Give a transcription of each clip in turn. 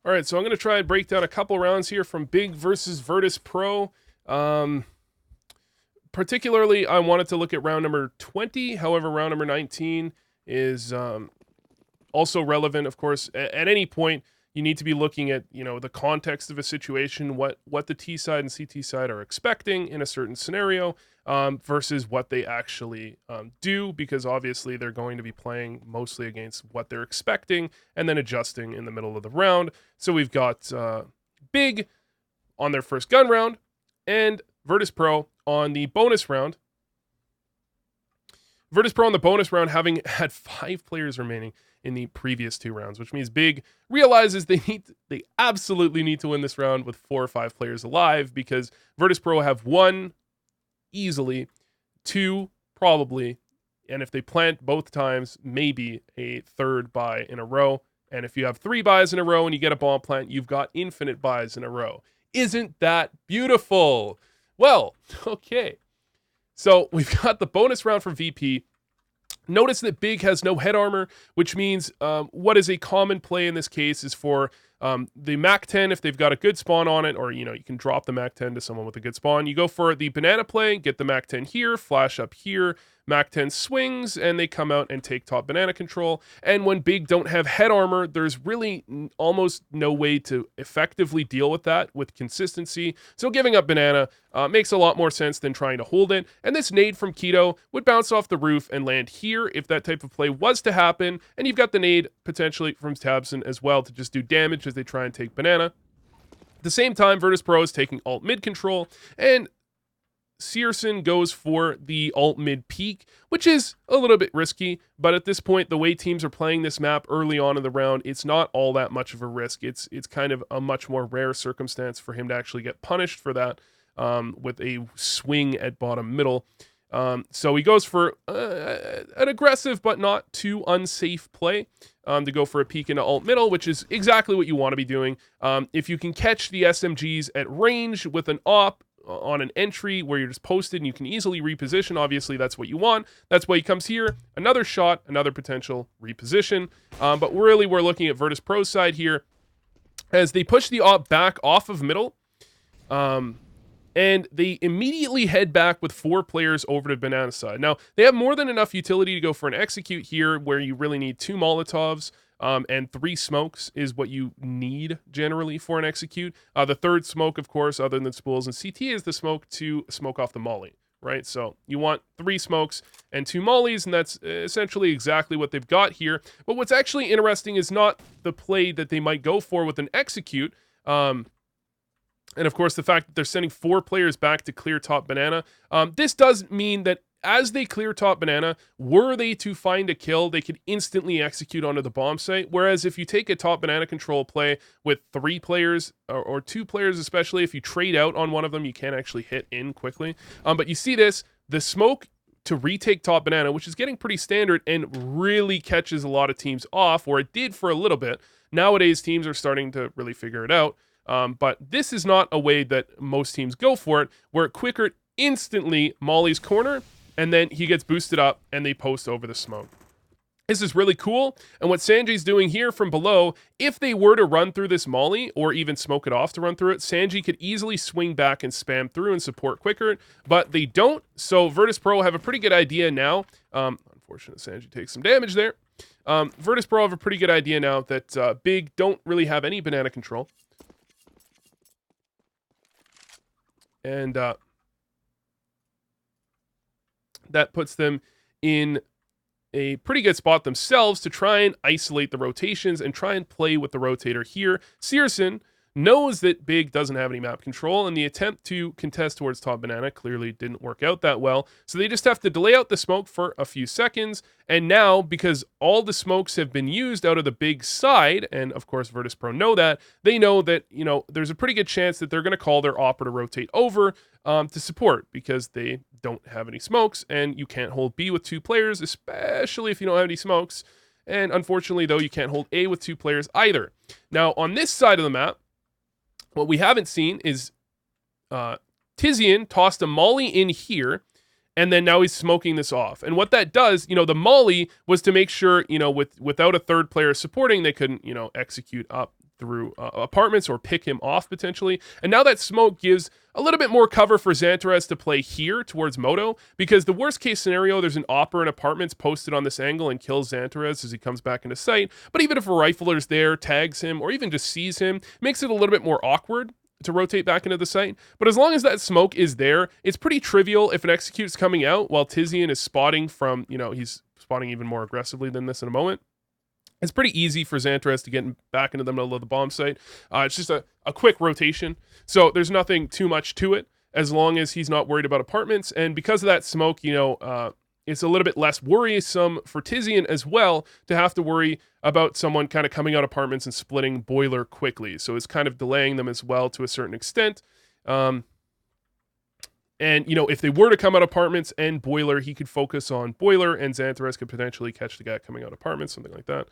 All right, so I'm going to try and break down a couple rounds here from Big versus Virtus Pro. Um, Particularly, I wanted to look at round number 20. However, round number 19 is also relevant, of course. At any point, you need to be looking at the context of a situation, what the T side and CT side are expecting in a certain scenario, versus what they actually do, because obviously they're going to be playing mostly against what they're expecting and then adjusting in the middle of the round. So we've got Big on their first gun round and Virtus Pro on the bonus round. Virtus Pro on the bonus round having had 5 players remaining in the previous 2 rounds, which means Big realizes they absolutely need to win this round with 4 or 5 players alive, because Virtus Pro have 1 easily, 2 probably, and if they plant both times, maybe a third buy in a row. And if you have 3 buys in a row and you get a bomb plant, you've got infinite buys in a row. Isn't that beautiful? Well, okay. So we've got the bonus round for VP. Notice that Big has no head armor, which means what is a common play in this case is for the Mac 10, if they've got a good spawn on it, or you can drop the Mac 10 to someone with a good spawn. You go for the banana play, get the Mac 10 here, flash up here, Mac 10 swings, and they come out and take top banana control. And when Big don't have head armor, there's really almost no way to effectively deal with that with consistency. So giving up banana makes a lot more sense than trying to hold it. And this nade from Keto would bounce off the roof and land here if that type of play was to happen. And you've got the nade potentially from Tabson as well to just do damage as they try and take banana. At the same time, Virtus Pro is taking alt mid control, and Searson goes for the alt mid peak, which is a little bit risky, but at this point, the way teams are playing this map early on in the round, it's not all that much of a risk. It's kind of a much more rare circumstance for him to actually get punished for that with a swing at bottom middle. So he goes for an aggressive but not too unsafe play to go for a peek into alt middle, which is exactly what you want to be doing. If you can catch the SMGs at range with an op on an entry where you're just posted and you can easily reposition, obviously that's what you want. That's why he comes here, another shot, another potential reposition. But really we're looking at Virtus Pro's side here as they push the op back off of middle. And they immediately head back with 4 players over to banana side. Now, they have more than enough utility to go for an execute here, where you really need 2 Molotovs and 3 smokes is what you need generally for an execute. The third smoke, of course, other than spools and CT, is the smoke to smoke off the molly, right? So you want 3 smokes and 2 mollies, and that's essentially exactly what they've got here. But what's actually interesting is not the play that they might go for with an execute, and of course, the fact that they're sending 4 players back to clear top banana. This does mean that as they clear top banana, were they to find a kill, they could instantly execute onto the bomb site. Whereas if you take a top banana control play with 3 players, or 2 players especially, if you trade out on one of them, you can't actually hit in quickly. But you see this, the smoke to retake top banana, which is getting pretty standard and really catches a lot of teams off, or it did for a little bit. Nowadays, teams are starting to really figure it out. But this is not a way that most teams go for it, where Quickert instantly mollies corner, and then he gets boosted up, and they post over the smoke. This is really cool, and what Sanji's doing here from below, if they were to run through this molly, or even smoke it off to run through it, Sanji could easily swing back and spam through and support Quickert, but they don't, so Virtus Pro have a pretty good idea now. Unfortunately, Sanji takes some damage there. Virtus Pro have a pretty good idea now that Big don't really have any banana control. And that puts them in a pretty good spot themselves to try and isolate the rotations and try and play with the rotator here. Searson knows that Big doesn't have any map control, and the attempt to contest towards top banana clearly didn't work out that well. So they just have to delay out the smoke for a few seconds. And now, because all the smokes have been used out of the Big side, and of course Virtus Pro know that, they know that, there's a pretty good chance that they're going to call their opera to rotate over to support, because they don't have any smokes, and you can't hold B with 2 players, especially if you don't have any smokes. And unfortunately, though, you can't hold A with 2 players either. Now, on this side of the map, what we haven't seen is Tizian tossed a molly in here, and then now he's smoking this off. And what that does, the molly was to make sure, without a third player supporting, they couldn't, execute up through apartments or pick him off potentially. And now that smoke gives a little bit more cover for Xantares to play here towards Moto, because the worst case scenario, there's an Opera in apartments posted on this angle and kills Xantares as he comes back into sight. But even if a rifler's there, tags him, or even just sees him, makes it a little bit more awkward to rotate back into the site. But as long as that smoke is there, it's pretty trivial if an execute's coming out while Tizian is spotting from, he's spotting even more aggressively than this in a moment. It's pretty easy for Xantares to get back into the middle of the bomb site. It's just a quick rotation. So there's nothing too much to it as long as he's not worried about apartments. And because of that smoke, it's a little bit less worrisome for Tizian as well to have to worry about someone kind of coming out apartments and splitting Boiler quickly. So it's kind of delaying them as well to a certain extent. And, if they were to come out apartments and Boiler, he could focus on Boiler and Xantares could potentially catch the guy coming out apartments, something like that.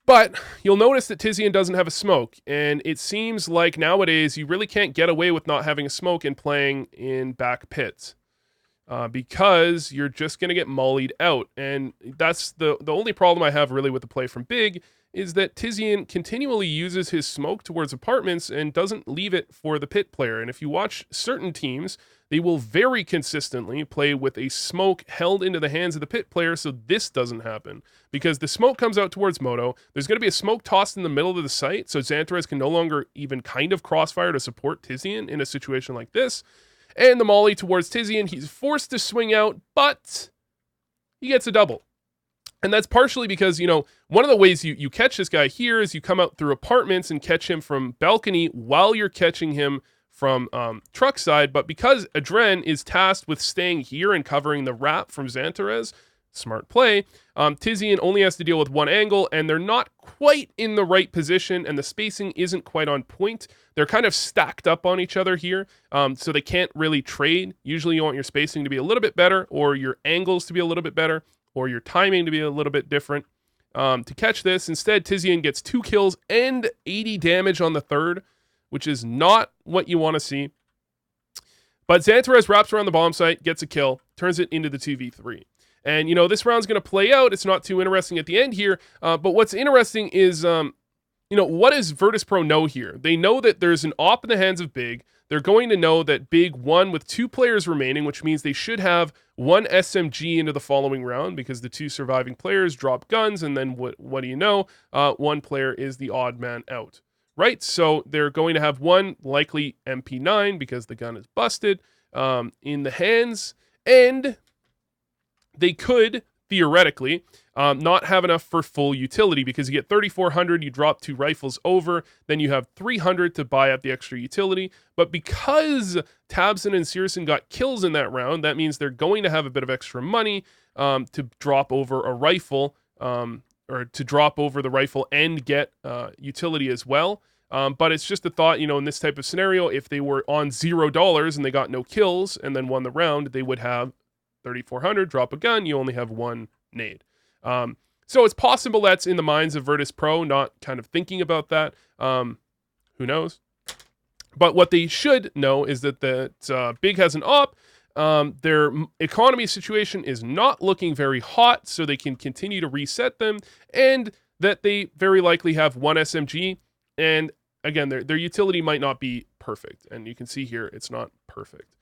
But you'll notice that Tizian doesn't have a smoke, and it seems like nowadays you really can't get away with not having a smoke and playing in back pits. Because you're just going to get mollied out. And that's the only problem I have really with the play from Big is that Tizian continually uses his smoke towards apartments and doesn't leave it for the pit player. And if you watch certain teams, they will very consistently play with a smoke held into the hands of the pit player, so this doesn't happen. Because the smoke comes out towards Moto, there's going to be a smoke tossed in the middle of the site, so Xantares can no longer even kind of crossfire to support Tizian in a situation like this. And the molly towards Tizian, he's forced to swing out, but he gets a double. And that's partially because, one of the ways you catch this guy here is you come out through apartments and catch him from balcony while you're catching him from truck side. But because Adren is tasked with staying here and covering the wrap from Xantares, smart play, Tizian only has to deal with one angle, and they're not quite in the right position, and the spacing isn't quite on point. They're kind of stacked up on each other here, so they can't really trade. Usually you want your spacing to be a little bit better, or your angles to be a little bit better, or your timing to be a little bit different to catch this. Instead, Tizian gets 2 kills and 80 damage on the third, which is not what you want to see. But Xantares wraps around the bomb site, gets a kill, turns it into the 2v3. And, this round's going to play out. It's not too interesting at the end here. But what's interesting is, what does Virtus Pro know here? They know that there's an op in the hands of Big. They're going to know that Big won with 2 players remaining, which means they should have 1 SMG into the following round because the 2 surviving players drop guns. And then what do you know? 1 player is the odd man out, right? So they're going to have 1 likely MP9 because the gun is busted in the hands. And they could, theoretically, not have enough for full utility because you get 3,400, you drop 2 rifles over, then you have 300 to buy up the extra utility. But because Tabson and Searson got kills in that round, that means they're going to have a bit of extra money to drop over a rifle, or to drop over the rifle and get utility as well. But it's just a thought, in this type of scenario, if they were on $0 and they got no kills and then won the round, they would have 3,400, drop a gun, you only have 1 nade. So it's possible that's in the minds of Virtus Pro, not kind of thinking about that. Who knows? But what they should know is that Big has an op. Their economy situation is not looking very hot, so they can continue to reset them, and that they very likely have 1 SMG. And again, their utility might not be perfect, and you can see here it's not perfect.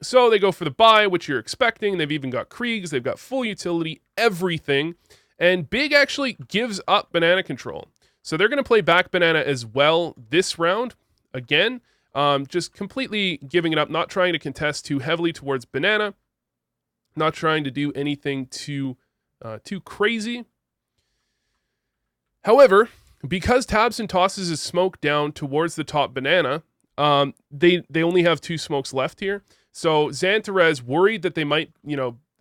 So they go for the buy, which you're expecting. They've even got Kriegs. They've got full utility, everything. And Big actually gives up banana control. So they're going to play back banana as well this round. Again, just completely giving it up, not trying to contest too heavily towards banana. Not trying to do anything too crazy. However, because Tabson tosses his smoke down towards the top banana, they only have 2 smokes left here. So Xantares worried that they might,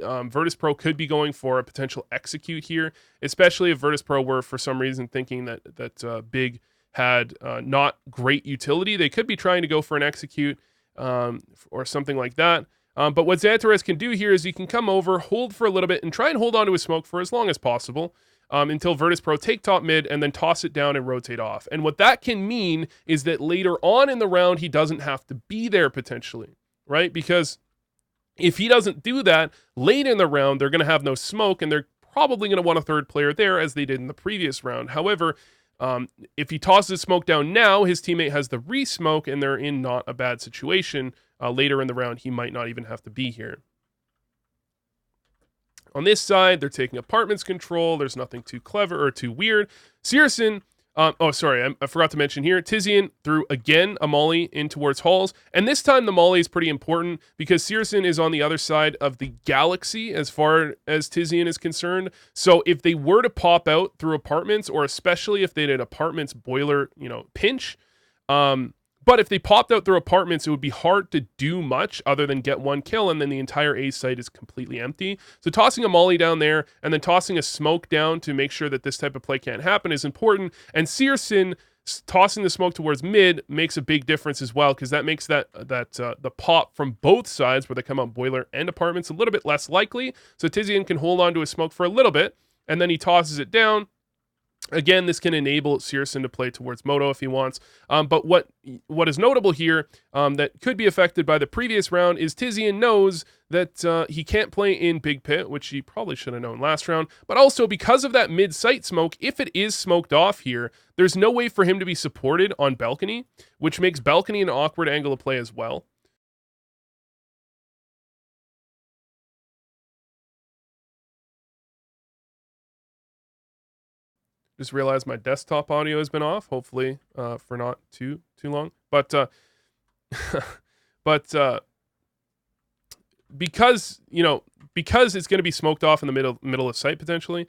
Virtus Pro could be going for a potential execute here, especially if Virtus Pro were for some reason thinking that Big had not great utility. They could be trying to go for an execute or something like that. But what Xantares can do here is he can come over, hold for a little bit, and try and hold on to his smoke for as long as possible until Virtus Pro take top mid and then toss it down and rotate off. And what that can mean is that later on in the round, he doesn't have to be there potentially. Right? Because if he doesn't do that, late in the round, they're going to have no smoke, and they're probably going to want a 3rd player there, as they did in the previous round. However, If he tosses smoke down now, his teammate has the re-smoke, and they're in not a bad situation. Later in the round, he might not even have to be here. On this side, they're taking apartments control. There's nothing too clever or too weird. Searson, I forgot to mention here, Tizian threw again a molly in towards Halls. And this time the molly is pretty important because Searson is on the other side of the galaxy as far as Tizian is concerned. So if they were to pop out through apartments, or especially if they did apartments boiler, pinch, but if they popped out through apartments, it would be hard to do much other than get one kill, and then the entire A site is completely empty. So tossing a molly down there and then tossing a smoke down to make sure that this type of play can't happen is important. And Searson tossing the smoke towards mid makes a big difference as well, because that makes the pop from both sides, where they come out boiler and apartments, a little bit less likely. So Tizian can hold on to his smoke for a little bit, and then he tosses it down. Again, this can enable Searson to play towards Moto if he wants. But what is notable here that could be affected by the previous round is Tizian knows that he can't play in Big Pit, which he probably should have known last round. But also, because of that mid-site smoke, if it is smoked off here, there's no way for him to be supported on Balcony, which makes Balcony an awkward angle to play as well. Just realized my desktop audio has been off, hopefully for not too long. But because it's going to be smoked off in the middle of site potentially,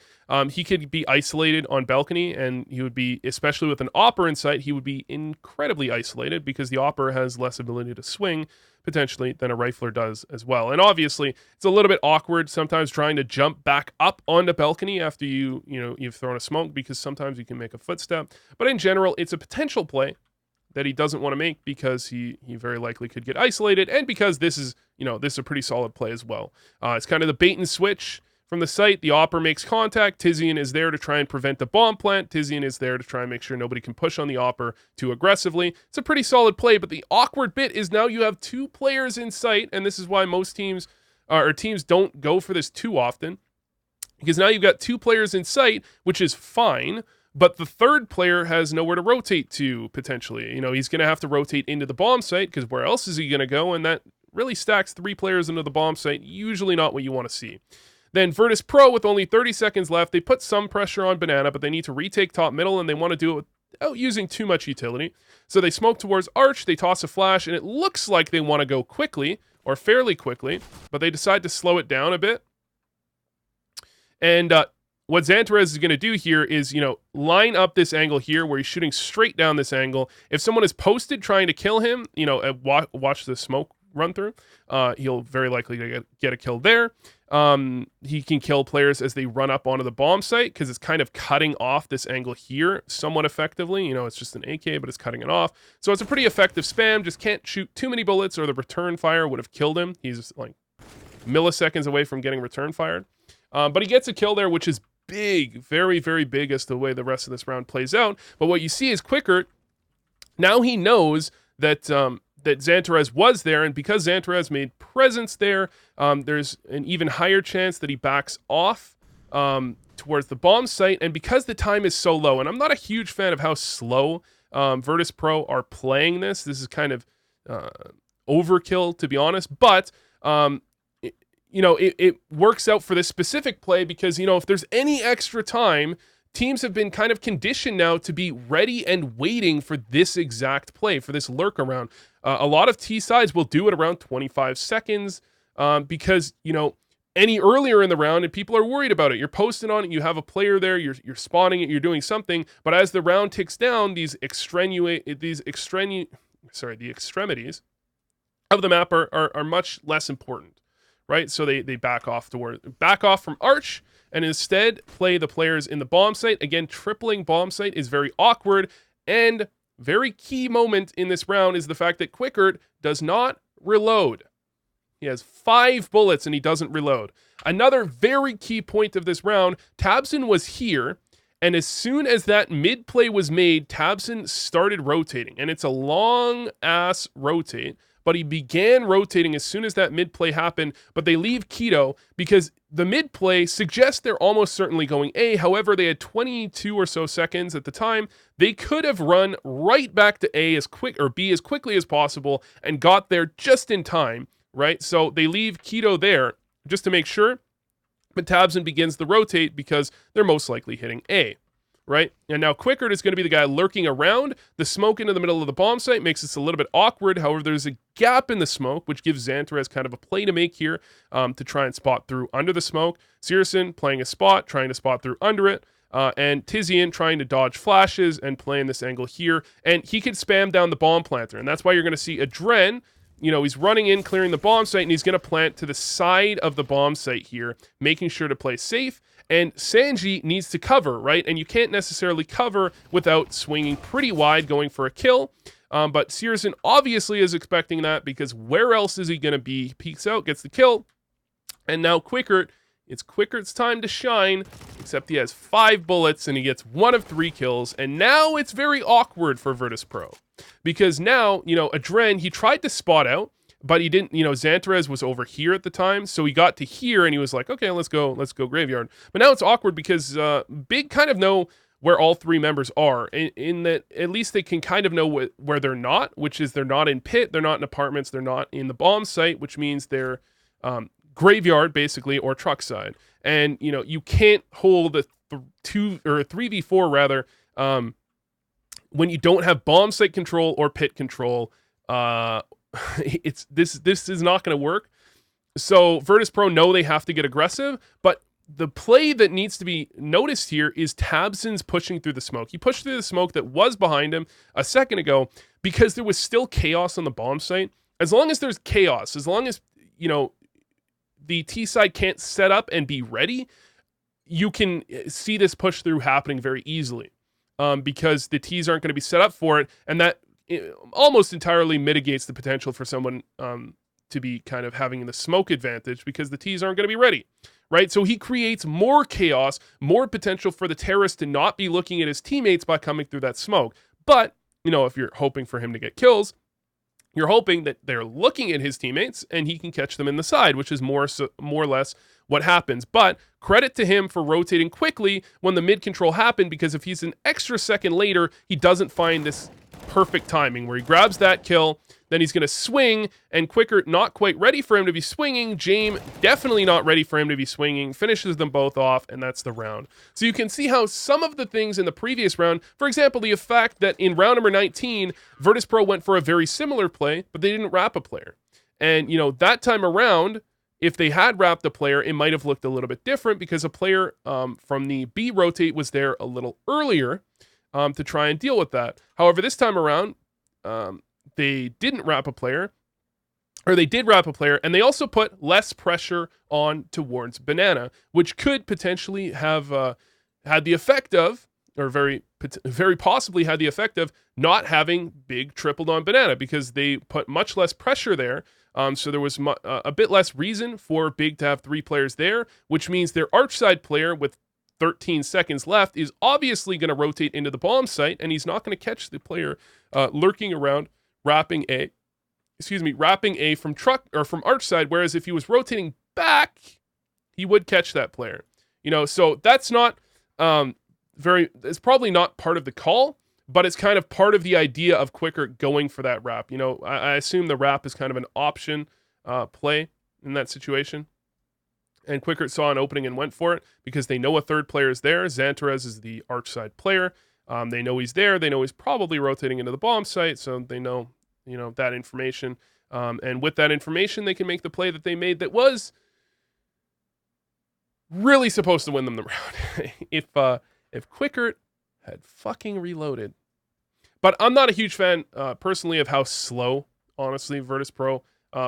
he could be isolated on Balcony, and he would be, especially with an Opper in sight, he would be incredibly isolated because the Opper has less ability to swing potentially than a Rifler does as well. And obviously, it's a little bit awkward sometimes trying to jump back up onto Balcony after you've thrown a smoke, because sometimes you can make a footstep. But in general, it's a potential play that he doesn't want to make because he very likely could get isolated, and because this is a pretty solid play as well. It's kind of the bait and switch from the site. The Opper makes contact. Tizian is there to try and prevent the bomb plant. Tizian is there to try and make sure nobody can push on the Opper too aggressively. It's a pretty solid play, but the awkward bit is now you have two players in sight, and this is why most teams don't go for this too often, because now you've got two players in sight, which is fine. But the third player has nowhere to rotate to, potentially. He's going to have to rotate into the bomb site, because where else is he going to go? And that really stacks three players into the bomb site. Usually not what you want to see. Then Virtus Pro, with only 30 seconds left, they put some pressure on Banana, but they need to retake top middle, and they want to do it without using too much utility. So they smoke towards Arch, they toss a flash, and it looks like they want to go quickly, or fairly quickly, but they decide to slow it down a bit. And what Xantarez is going to do here is, line up this angle here where he's shooting straight down this angle. If someone is posted trying to kill him, watch the smoke run through, he'll very likely get a kill there. He can kill players as they run up onto the bomb site, because it's kind of cutting off this angle here somewhat effectively. It's just an AK, but it's cutting it off. So it's a pretty effective spam. Just can't shoot too many bullets, or the return fire would have killed him. He's like milliseconds away from getting return fired. But he gets a kill there, which is big, very, very big as to the way the rest of this round plays out. But what you see is Quickert, now he knows that that Xantarez was there, and because Xantarez made presence there, there's an even higher chance that he backs off towards the bomb site. And because the time is so low, and I'm not a huge fan of how slow Virtus Pro are playing this is kind of overkill, to be honest, but it works out for this specific play, because, if there's any extra time, teams have been kind of conditioned now to be ready and waiting for this exact play, for this lurk around. A lot of T sides will do it around 25 seconds because, any earlier in the round and people are worried about it. You're posting on it, you have a player there, you're spawning it, you're doing something, but as the round ticks down, the extremities of the map are much less important. Right, so they back off from Arch, and instead play the players in the bomb site. Again, tripling bomb site is very awkward, and very key moment in this round is the fact that Quickert does not reload. He has 5 bullets and he doesn't reload. Another very key point of this round, Tabson was here, and as soon as that mid play was made, Tabson started rotating, and it's a long ass rotate. but he began rotating as soon as that mid play happened. But they leave Keto because the mid play suggests they're almost certainly going A. However, they had 22 or so seconds at the time. They could have run right back to A as quick or B as quickly as possible and got there just in time, right? So they leave Keto there just to make sure. But Tabson begins to rotate because they're most likely hitting A. Right? And now Quickert is going to be the guy lurking around. The smoke into the middle of the bomb site makes this a little bit awkward. However, there's a gap in the smoke, which gives Xantarez kind of a play to make here to try and spot through under the smoke. Searson playing a spot, trying to spot through under it. And Tizian trying to dodge flashes and playing this angle here. And he can spam down the bomb planter. And that's why you're going to see Adren, he's running in, clearing the bomb site, and he's going to plant to the side of the bomb site here, making sure to play safe. And Sanji needs to cover, right? And you can't necessarily cover without swinging pretty wide, going for a kill. But Searson obviously is expecting that because where else is he going to be? He peeks out, gets the kill. And now it's Quickert's time to shine, except he has 5 bullets and he gets 1 of 3 kills. And now it's very awkward for Virtus Pro because now, Adren, he tried to spot out, but he didn't, Xantarez was over here at the time, so he got to here and he was like, okay, let's go graveyard. But now it's awkward because Big kind of know where all 3 members are, in that at least they can kind of know where they're not, which is they're not in pit, they're not in apartments, they're not in the bomb site, which means they're graveyard basically, or truck side. And, you can't hold a 3v4 rather, when you don't have bomb site control or pit control. This is not going to work. So Virtus Pro know they have to get aggressive, but the play that needs to be noticed here is Tabson's pushing through the smoke. He pushed through the smoke that was behind him a second ago because there was still chaos on the bomb site. As long as there's chaos, as long as, the T side can't set up and be ready, you can see this push through happening very easily because the T's aren't going to be set up for it, and that it almost entirely mitigates the potential for someone to be kind of having the smoke advantage because the T's aren't going to be ready, right? So he creates more chaos, more potential for the terrorist to not be looking at his teammates by coming through that smoke. But, if you're hoping for him to get kills, you're hoping that they're looking at his teammates and he can catch them in the side, which is more or less what happens. But credit to him for rotating quickly when the mid control happened, because if he's an extra second later, he doesn't find this perfect timing where he grabs that kill, then he's going to swing, and Quickert not quite ready for him to be swinging. James definitely not ready for him to be swinging, finishes them both off, and that's the round. So you can see how some of the things in the previous round, for example, the fact that in round number 19, Virtus Pro went for a very similar play, but they didn't wrap a player. And, that time around, if they had wrapped a player, it might have looked a little bit different because a player from the B rotate was there a little earlier to try and deal with that. However, this time around, they didn't wrap a player, or they did wrap a player, and they also put less pressure on towards Banana, which could potentially have had the effect of, or very possibly had the effect of, not having Big tripled on Banana, because they put much less pressure there. So there was a bit less reason for Big to have 3 players there, which means their archside player with 13 seconds left is obviously going to rotate into the bomb site, and he's not going to catch the player lurking around wrapping A from truck or from arch side. Whereas if he was rotating back, he would catch that player. So that's not it's probably not part of the call, but it's kind of part of the idea of Quickert going for that wrap. I assume the wrap is kind of an option play in that situation. And Quickert saw an opening and went for it because they know a third player is there. Xantarez is the arch side player. They know he's there. They know he's probably rotating into the bomb site, so they know, that information. And with that information, they can make the play that they made that was really supposed to win them the round. If Quickert had fucking reloaded. But I'm not a huge fan, personally, of how slow, honestly, Virtus Pro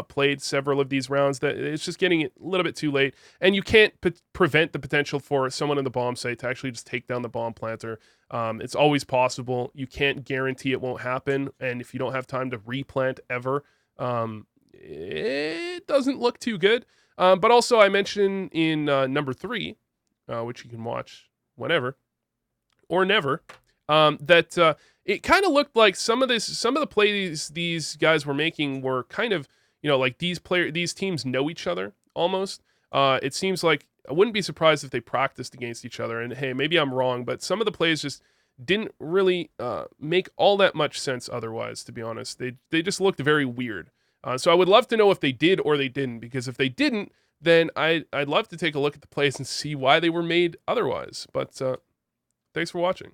played several of these rounds. That it's just getting a little bit too late, and you can't prevent the potential for someone in the bomb site to actually just take down the bomb planter. It's always possible. You can't guarantee it won't happen, and if you don't have time to replant ever, it doesn't look too good. But also, I mentioned in number 3, which you can watch whenever or never, that it kind of looked like some of the plays these guys were making were kind of, like these teams know each other almost. It seems like I wouldn't be surprised if they practiced against each other. And hey, maybe I'm wrong, but some of the plays just didn't really make all that much sense otherwise, to be honest. They just looked very weird. So I would love to know if they did or they didn't, because if they didn't, then I'd love to take a look at the plays and see why they were made otherwise. But thanks for watching.